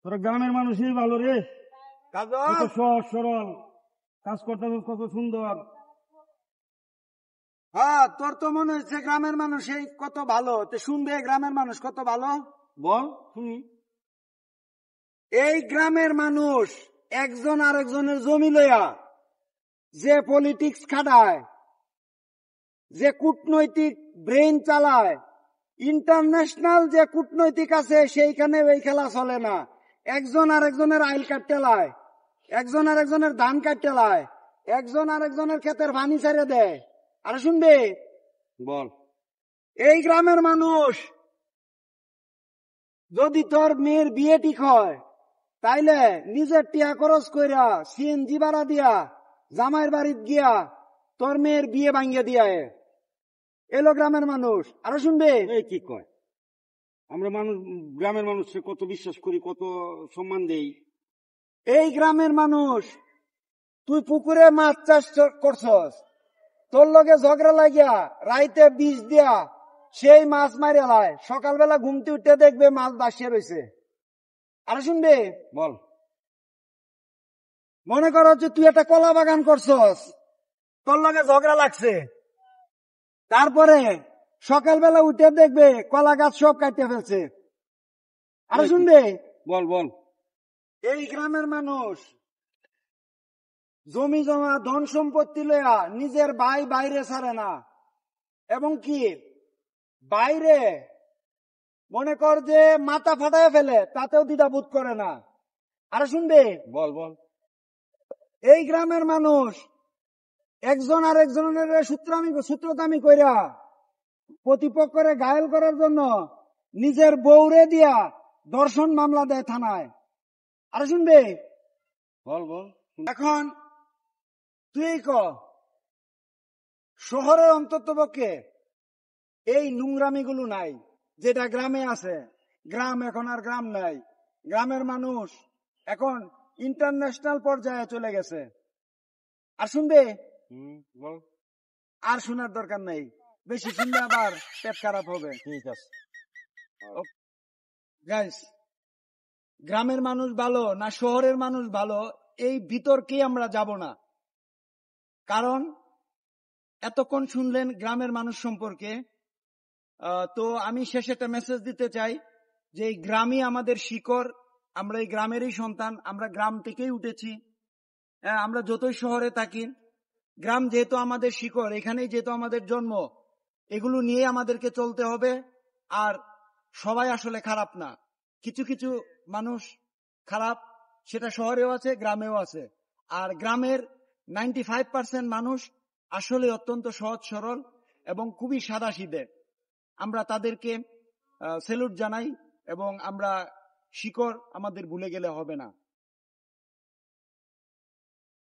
তোরা গ্রামের মানুষই ভালো রে, কাজল কত সহজ সরল কাজ করতে, কত সুন্দর। হ্যাঁ, তোর তো মনে হচ্ছে গ্রামের মানুষ এই কত ভালো। তো শুনবে গ্রামের মানুষ কত ভালো, বল শুনি। এই গ্রামের মানুষ একজন আরেকজনের জমি লইয়া যে পলিটিক্স খাটায়, যে কূটনৈতিক ব্রেইন চালায়, ইন্টারন্যাশনাল যে কূটনৈতিক আছে সেইখানে ওই খেলা চলে না। একজন আরেকজনের আইল কাটতে লায়, একজন আরেকজনের ধান কাটতে লায়, একজন আরেকজনের ক্ষেতের পানি ছেড়ে দেয়। আর শুনবে, বল। এই গ্রামের মানুষ যদি তোর মেয়ের বিয়ে ঠিক হয়, তাইলে নিজের টিয়া খরচ কইরা সিএনজি ভাড়া দিয়া জামাইয়ের বাড়িত গিয়া তোর মেয়ের বিয়ে ভাঙ্গিয়ে দিয়া এলো গ্রামের মানুষ। আরো শুনবে, এই কি কয়, আমরা মানুষ গ্রামের মানুষকে কত বিশ্বাস করি, কত সম্মান দেই। এই গ্রামের মানুষ, তুই পুকুরে মাছ চাষ করছস, তোর লগে ঝগড়া লাগিয়া রাইতে বিষ দিয়া সেই মাছ মারিয়া লায়, সকালবেলা ঘুমতে উঠতে দেখবে মাছ বাসিয়ে রয়েছে। আর শুনবে, বল। মনে করো যে তুই একটা কলা বাগান করছস, তোর লগে ঝগড়া লাগছে, তারপরে সকালবেলা উঠে দেখবে কলা গাছ সব কাটিয়ে ফেলছে। আর শুনবে, বল বল। এই গ্রামের মানুষ জমি জমা ধন সম্পত্তি লইয়া নিজের ভাই বাইরে ছাড়ে না, এবং কি বাইরে মনে কর যে মাথা ফাটায় ফেলে তাতেও দ্বিধাবোধ করে না। আর শুনবে, বল বল। এই গ্রামের মানুষ একজন আর একজনের সূত্রতামি কইরা প্রতিপক্ষরে ঘায়েল করার জন্য নিজের বউরে দিয়া ধর্ষণ মামলা দেয় থানায়। আর শুনবে, বল বল। এখন তুই ক, শহরের অন্তত পক্ষে এই নোংরামিগুলো নাই যেটা গ্রামে আছে। গ্রাম এখন আর গ্রাম নাই, গ্রামের মানুষ এখন ইন্টারন্যাশনাল পর্যায়ে চলে গেছে। আর শুনবে, বল। আর শোনার দরকার নেই, বেশি শুনলে আবার পেট খারাপ হবে। ঠিক আছে। গাইস, গ্রামের মানুষ ভালো না শহরের মানুষ ভালো, এই বিতর্কে আমরা যাব না। কারণ এতক্ষণ শুনলেন গ্রামের মানুষ সম্পর্কে। তো আমি শেষে একটা মেসেজ দিতে চাই যে এই গ্রামই আমাদের শিকড়, আমরা এই গ্রামেরই সন্তান, আমরা গ্রাম থেকেই উঠেছি। আমরা যতই শহরে থাকি, গ্রাম যেহেতু আমাদের শিকড়, এখানেই যেহেতু আমাদের জন্ম, এগুলো নিয়ে আমাদেরকে চলতে হবে। আর সবাই আসলে খারাপ না, কিছু কিছু মানুষ খারাপ, সেটা শহরেও আছে গ্রামেও আছে। আর গ্রামের 95% মানুষ আসলে অত্যন্ত সহজ সরল এবং খুবই সাদাসিধে। আমরা তাদেরকে স্যালুট জানাই এবং আমরা শিকড় আমাদের ভুলে গেলে হবে না।